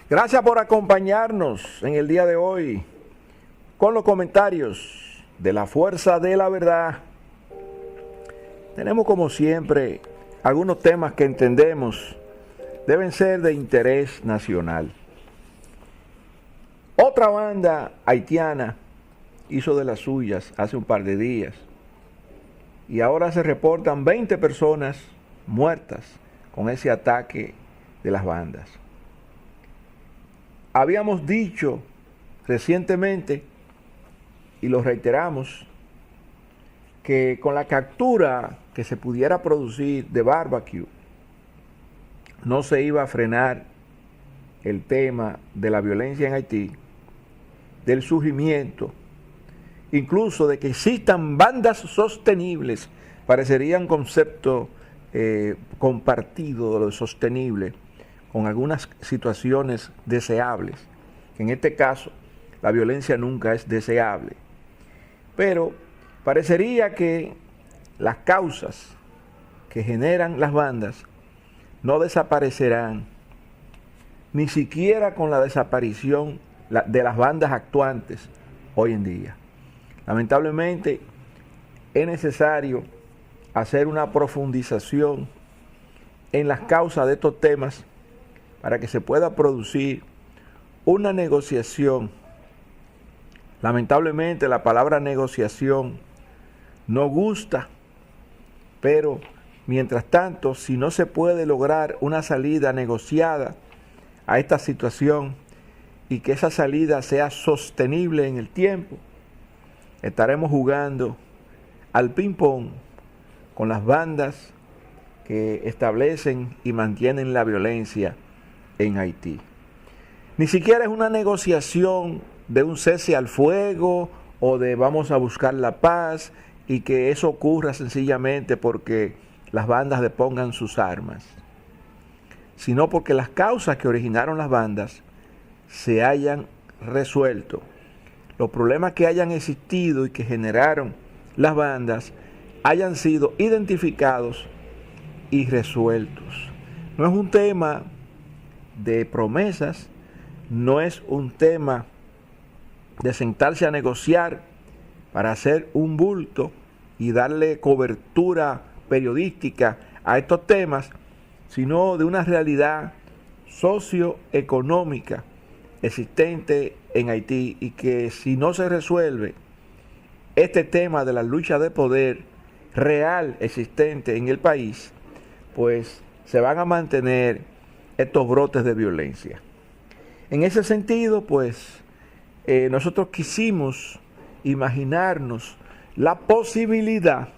Gracias por acompañarnos en el día de hoy con los comentarios de la Fuerza de la Verdad. Tenemos como siempre algunos temas que entendemos deben ser de interés nacional. Otra banda haitiana hizo de las suyas hace un par de días y ahora se reportan 20 personas muertas con ese ataque de las bandas. Habíamos dicho recientemente, y lo reiteramos, que con la captura que se pudiera producir de Barbecue, no se iba a frenar el tema de la violencia en Haití, del surgimiento, incluso de que existan bandas sostenibles. Parecería un concepto compartido de lo sostenible, con algunas situaciones deseables, que en este caso la violencia nunca es deseable. Pero parecería que las causas que generan las bandas no desaparecerán, ni siquiera con la desaparición de las bandas actuantes hoy en día. Lamentablemente es necesario hacer una profundización en las causas de estos temas para que se pueda producir una negociación. Lamentablemente la palabra negociación no gusta, pero mientras tanto, si no se puede lograr una salida negociada a esta situación y que esa salida sea sostenible en el tiempo, estaremos jugando al ping-pong con las bandas que establecen y mantienen la violencia en Haití. Ni siquiera es una negociación de un cese al fuego o de vamos a buscar la paz y que eso ocurra sencillamente porque las bandas depongan sus armas, sino porque las causas que originaron las bandas se hayan resuelto. Los problemas que hayan existido y que generaron las bandas hayan sido identificados y resueltos. No es un tema de promesas, no es un tema de sentarse a negociar para hacer un bulto y darle cobertura periodística a estos temas, sino de una realidad socioeconómica existente en Haití y que si no se resuelve este tema de la lucha de poder real existente en el país, pues se van a mantener estos brotes de violencia. En ese sentido, pues, nosotros quisimos imaginarnos la posibilidad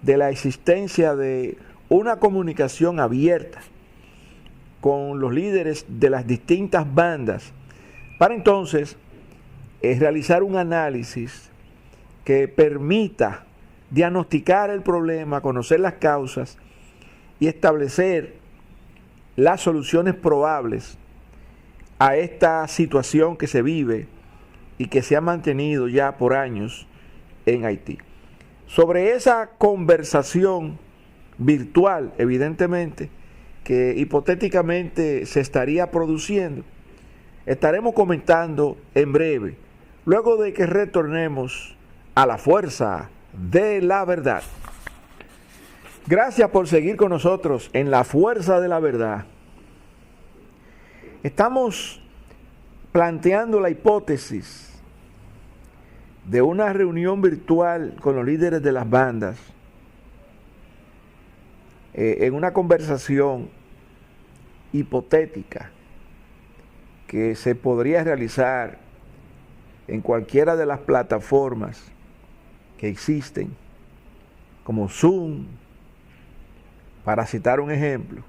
de la existencia de una comunicación abierta con los líderes de las distintas bandas, para entonces realizar un análisis que permita diagnosticar el problema, conocer las causas y establecer las soluciones probables a esta situación que se vive y que se ha mantenido ya por años en Haití. Sobre esa conversación virtual, evidentemente, que hipotéticamente se estaría produciendo, estaremos comentando en breve, luego de que retornemos a la Fuerza de la Verdad. Gracias por seguir con nosotros en la Fuerza de la Verdad. Estamos planteando la hipótesis de una reunión virtual con los líderes de las bandas, en una conversación hipotética que se podría realizar en cualquiera de las plataformas que existen, como Zoom, para citar un ejemplo.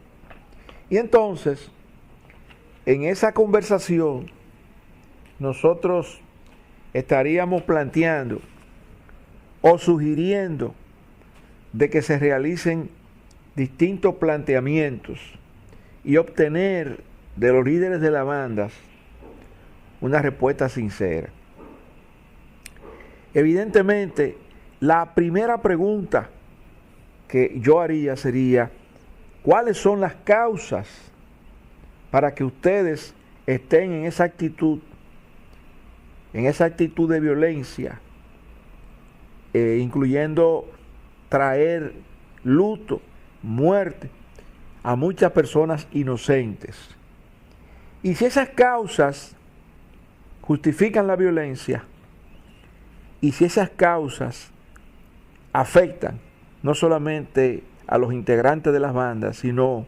Y entonces, en esa conversación, nosotros estaríamos planteando o sugiriendo de que se realicen distintos planteamientos y obtener de los líderes de las bandas una respuesta sincera. Evidentemente, la primera pregunta que yo haría sería, ¿cuáles son las causas para que ustedes estén en esa actitud de violencia, incluyendo traer luto, muerte a muchas personas inocentes. Y si esas causas justifican la violencia, y si esas causas afectan no solamente a los integrantes de las bandas, sino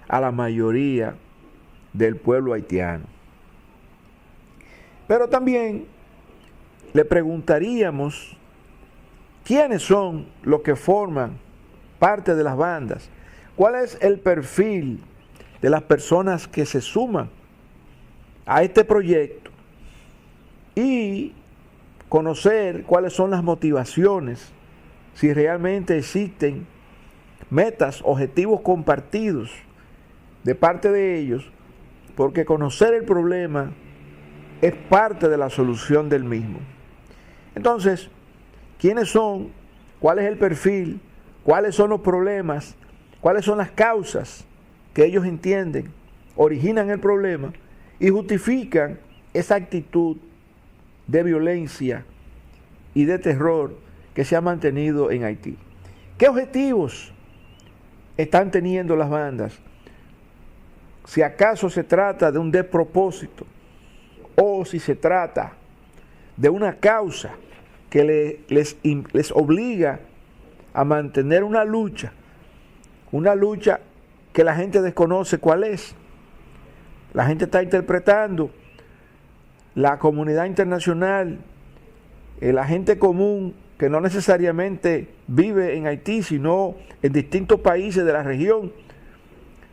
a la mayoría del pueblo haitiano. Pero también le preguntaríamos quiénes son los que forman parte de las bandas, cuál es el perfil de las personas que se suman a este proyecto y conocer cuáles son las motivaciones, si realmente existen metas, objetivos compartidos de parte de ellos, porque conocer el problema es parte de la solución del mismo. Entonces, ¿quiénes son? ¿Cuál es el perfil? ¿Cuáles son los problemas? ¿Cuáles son las causas que ellos entienden originan el problema y justifican esa actitud de violencia y de terror que se ha mantenido en Haití? ¿Qué objetivos están teniendo las bandas? Si acaso se trata de un despropósito o si se trata de una causa que les obliga a mantener una lucha que la gente desconoce cuál es. La gente está interpretando, la comunidad internacional, la gente común que no necesariamente vive en Haití, sino en distintos países de la región.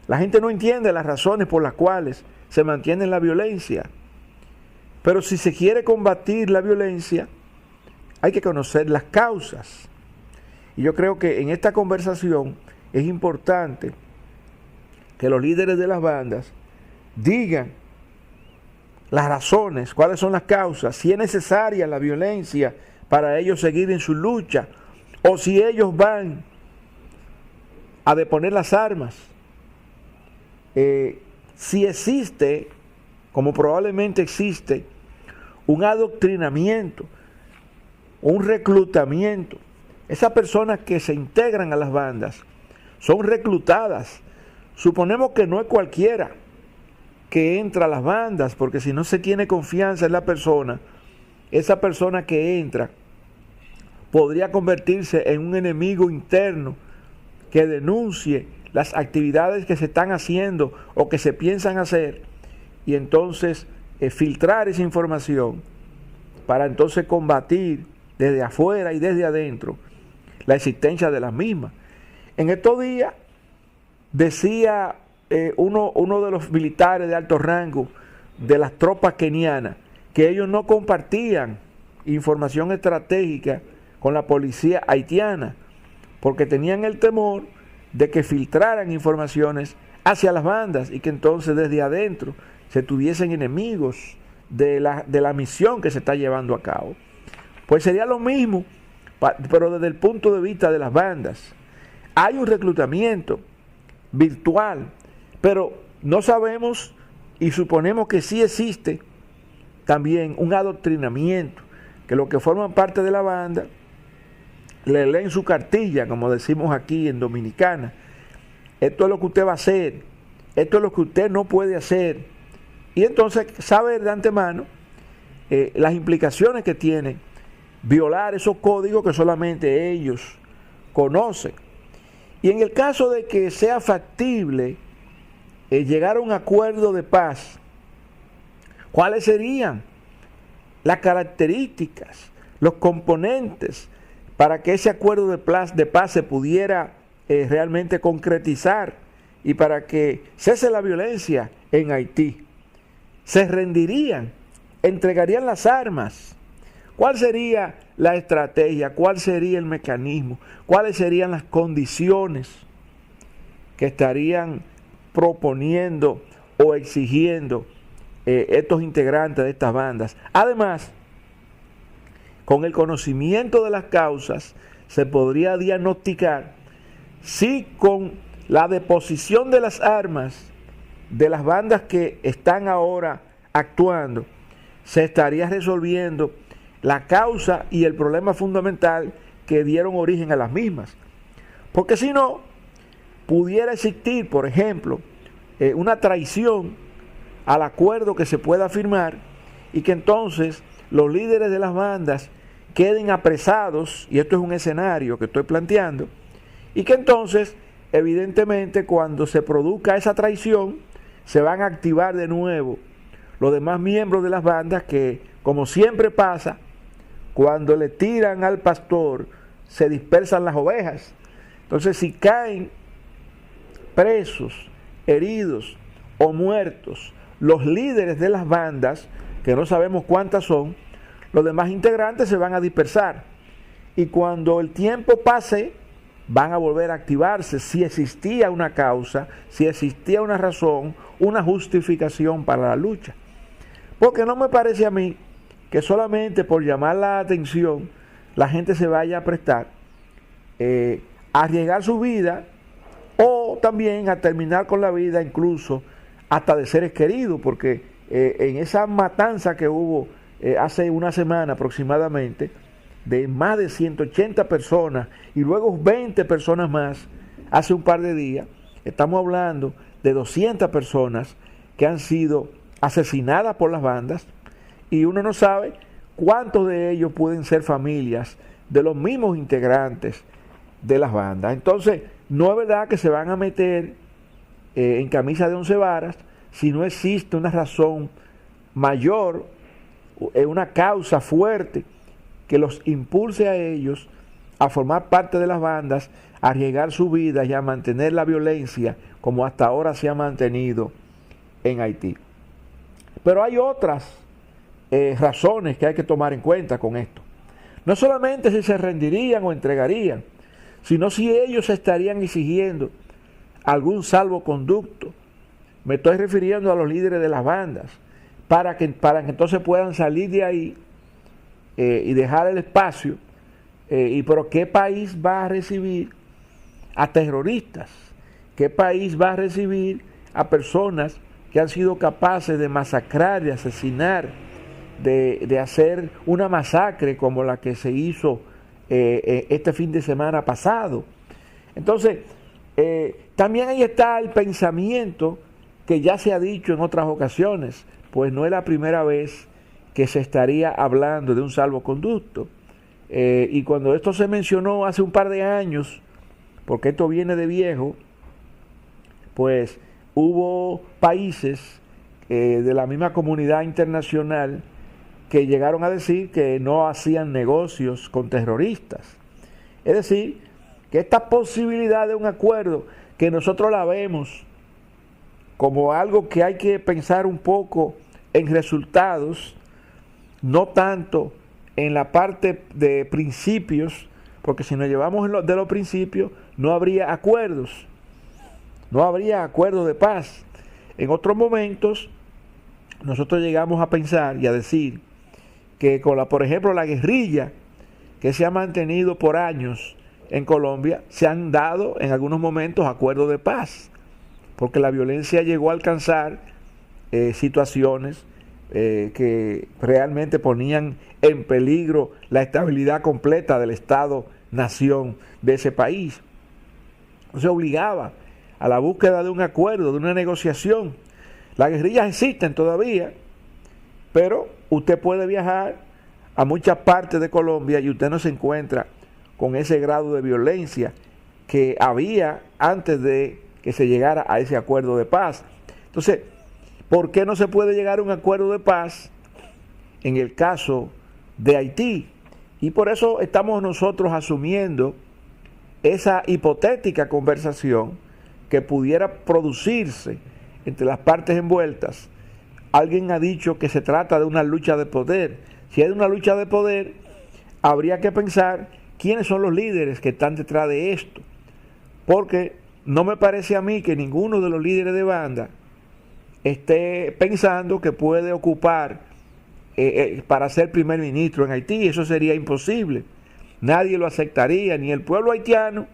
La gente no entiende las razones por las cuales se mantiene la violencia. Pero si se quiere combatir la violencia, hay que conocer las causas. Y yo creo que en esta conversación es importante que los líderes de las bandas digan las razones, cuáles son las causas, si es necesaria la violencia para ellos seguir en su lucha, o si ellos van a deponer las armas. Si existe, como probablemente existe, un adoctrinamiento, un reclutamiento. Esas personas que se integran a las bandas son reclutadas. Suponemos que no es cualquiera que entra a las bandas, porque si no se tiene confianza en la persona, esa persona que entra podría convertirse en un enemigo interno que denuncie las actividades que se están haciendo o que se piensan hacer, y entonces filtrar esa información para entonces combatir desde afuera y desde adentro la existencia de las mismas. En estos días decía uno de los militares de alto rango de las tropas kenianas que ellos no compartían información estratégica con la policía haitiana porque tenían el temor de que filtraran informaciones hacia las bandas y que entonces desde adentro se tuviesen enemigos de la misión que se está llevando a cabo. Pues sería lo mismo, pero desde el punto de vista de las bandas. Hay un reclutamiento virtual, pero no sabemos y suponemos que sí existe también un adoctrinamiento, que los que forman parte de la banda le leen su cartilla, como decimos aquí en Dominicana. Esto es lo que usted va a hacer, esto es lo que usted no puede hacer. Y entonces saber de antemano las implicaciones que tiene violar esos códigos que solamente ellos conocen. Y en el caso de que sea factible llegar a un acuerdo de paz, ¿cuáles serían las características, los componentes para que ese acuerdo de paz se pudiera realmente concretizar y para que cese la violencia en Haití? ¿Se rendirían? ¿Entregarían las armas? ¿Cuál sería la estrategia? ¿Cuál sería el mecanismo? ¿Cuáles serían las condiciones que estarían proponiendo o exigiendo estos integrantes de estas bandas? Además, con el conocimiento de las causas, se podría diagnosticar si con la deposición de las armas de las bandas que están ahora actuando, se estaría resolviendo la causa y el problema fundamental que dieron origen a las mismas. Porque si no, pudiera existir, por ejemplo, una traición al acuerdo que se pueda firmar y que entonces los líderes de las bandas queden apresados, y esto es un escenario que estoy planteando, y que entonces, evidentemente, cuando se produzca esa traición, se van a activar de nuevo los demás miembros de las bandas que, como siempre pasa, cuando le tiran al pastor, se dispersan las ovejas. Entonces, si caen presos, heridos o muertos los líderes de las bandas, que no sabemos cuántas son, los demás integrantes se van a dispersar. Y cuando el tiempo pase, van a volver a activarse si existía una causa, si existía una razón, una justificación para la lucha. Porque no me parece a mí que solamente por llamar la atención la gente se vaya a prestar a arriesgar su vida o también a terminar con la vida incluso hasta de seres queridos, porque en esa matanza que hubo hace una semana aproximadamente, de más de 180 personas y luego 20 personas más hace un par de días, estamos hablando de 200 personas que han sido asesinadas por las bandas, y uno no sabe cuántos de ellos pueden ser familias de los mismos integrantes de las bandas. Entonces, no es verdad que se van a meter en camisa de 11 varas si no existe una razón mayor, una causa fuerte que los impulse a ellos a formar parte de las bandas, a arriesgar su vida y a mantener la violencia como hasta ahora se ha mantenido en Haití. Pero hay otras razones que hay que tomar en cuenta con esto. No solamente si se rendirían o entregarían, sino si ellos estarían exigiendo algún salvoconducto. Me estoy refiriendo a los líderes de las bandas, para que entonces puedan salir de ahí y dejar el espacio. Pero ¿qué país va a recibir a terroristas? ¿Qué país va a recibir a personas que han sido capaces de masacrar, de asesinar, de hacer una masacre como la que se hizo este fin de semana pasado? Entonces, también ahí está el pensamiento que ya se ha dicho en otras ocasiones, pues no es la primera vez que se estaría hablando de un salvoconducto. Y cuando esto se mencionó hace un par de años, porque esto viene de viejo, pues hubo países de la misma comunidad internacional que llegaron a decir que no hacían negocios con terroristas. Es decir, que esta posibilidad de un acuerdo, que nosotros la vemos como algo que hay que pensar un poco en resultados, no tanto en la parte de principios, porque si nos llevamos de los principios, no habría acuerdos, no habría acuerdo de paz. En otros momentos, nosotros llegamos a pensar y a decir que por ejemplo, la guerrilla que se ha mantenido por años en Colombia, se han dado en algunos momentos acuerdos de paz, porque la violencia llegó a alcanzar situaciones que realmente ponían en peligro la estabilidad completa del Estado-nación de ese país. Se obligaba a la búsqueda de un acuerdo, de una negociación. Las guerrillas existen todavía, pero usted puede viajar a muchas partes de Colombia y usted no se encuentra con ese grado de violencia que había antes de que se llegara a ese acuerdo de paz. Entonces, ¿por qué no se puede llegar a un acuerdo de paz en el caso de Haití? Y por eso estamos nosotros asumiendo esa hipotética conversación que pudiera producirse entre las partes envueltas. Alguien ha dicho que se trata de una lucha de poder. Si hay una lucha de poder, habría que pensar quiénes son los líderes que están detrás de esto. Porque no me parece a mí que ninguno de los líderes de banda esté pensando que puede ocupar para ser primer ministro en Haití. Eso sería imposible. Nadie lo aceptaría, ni el pueblo haitiano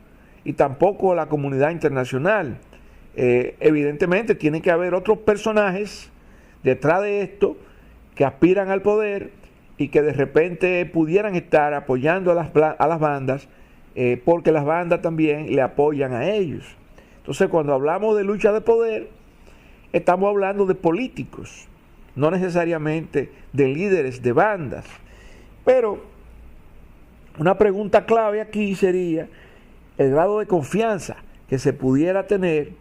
y tampoco la comunidad internacional. evidentemente tiene que haber otros personajes detrás de esto que aspiran al poder y que de repente pudieran estar apoyando a las bandas, porque las bandas también le apoyan a ellos. Entonces, cuando hablamos de lucha de poder, estamos hablando de políticos, no necesariamente de líderes de bandas. Pero una pregunta clave aquí sería el grado de confianza que se pudiera tener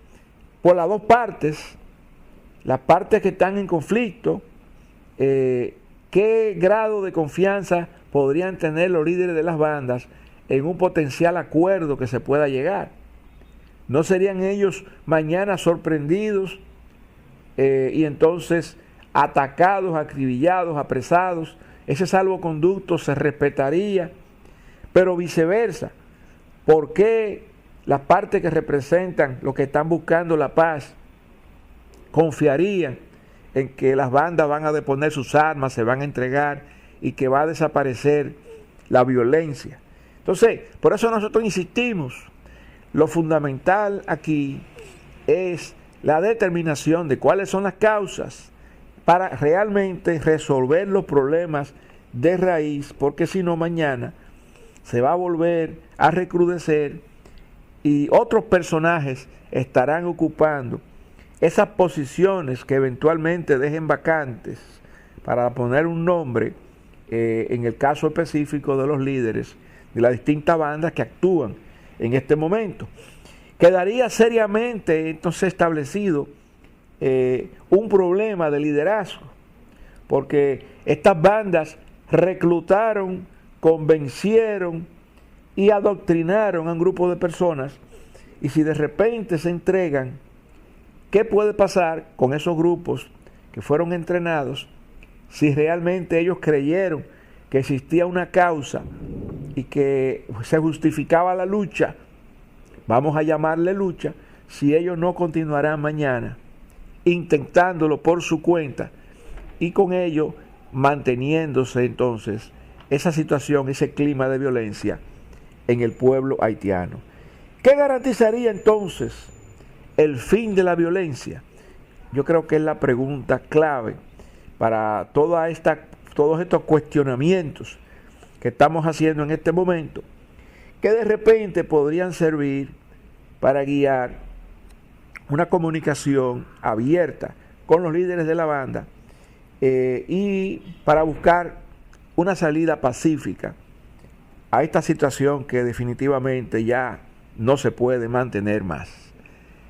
por las dos partes, las partes que están en conflicto. ¿Qué grado de confianza podrían tener los líderes de las bandas en un potencial acuerdo que se pueda llegar? ¿No serían ellos mañana sorprendidos y entonces atacados, acribillados, apresados? Ese salvoconducto se respetaría, pero viceversa. ¿Por qué las partes que representan los que están buscando la paz confiarían en que las bandas van a deponer sus armas, se van a entregar y que va a desaparecer la violencia? Entonces, por eso nosotros insistimos, lo fundamental aquí es la determinación de cuáles son las causas para realmente resolver los problemas de raíz, porque si no mañana se va a volver a recrudecer y otros personajes estarán ocupando esas posiciones que eventualmente dejen vacantes, para poner un nombre, en el caso específico de los líderes de las distintas bandas que actúan en este momento. Quedaría seriamente entonces establecido un problema de liderazgo, porque estas bandas reclutaron, convencieron y adoctrinaron a un grupo de personas, y si de repente se entregan, ¿qué puede pasar con esos grupos que fueron entrenados si realmente ellos creyeron que existía una causa y que se justificaba la lucha? Vamos a llamarle lucha, si ellos no continuarán mañana intentándolo por su cuenta y con ello manteniéndose entonces esa situación, ese clima de violencia en el pueblo haitiano. ¿Qué garantizaría entonces el fin de la violencia? Yo creo que es la pregunta clave para todos estos cuestionamientos que estamos haciendo en este momento, que de repente podrían servir para guiar una comunicación abierta con los líderes de la banda, y para buscar una salida pacífica a esta situación que definitivamente ya no se puede mantener más.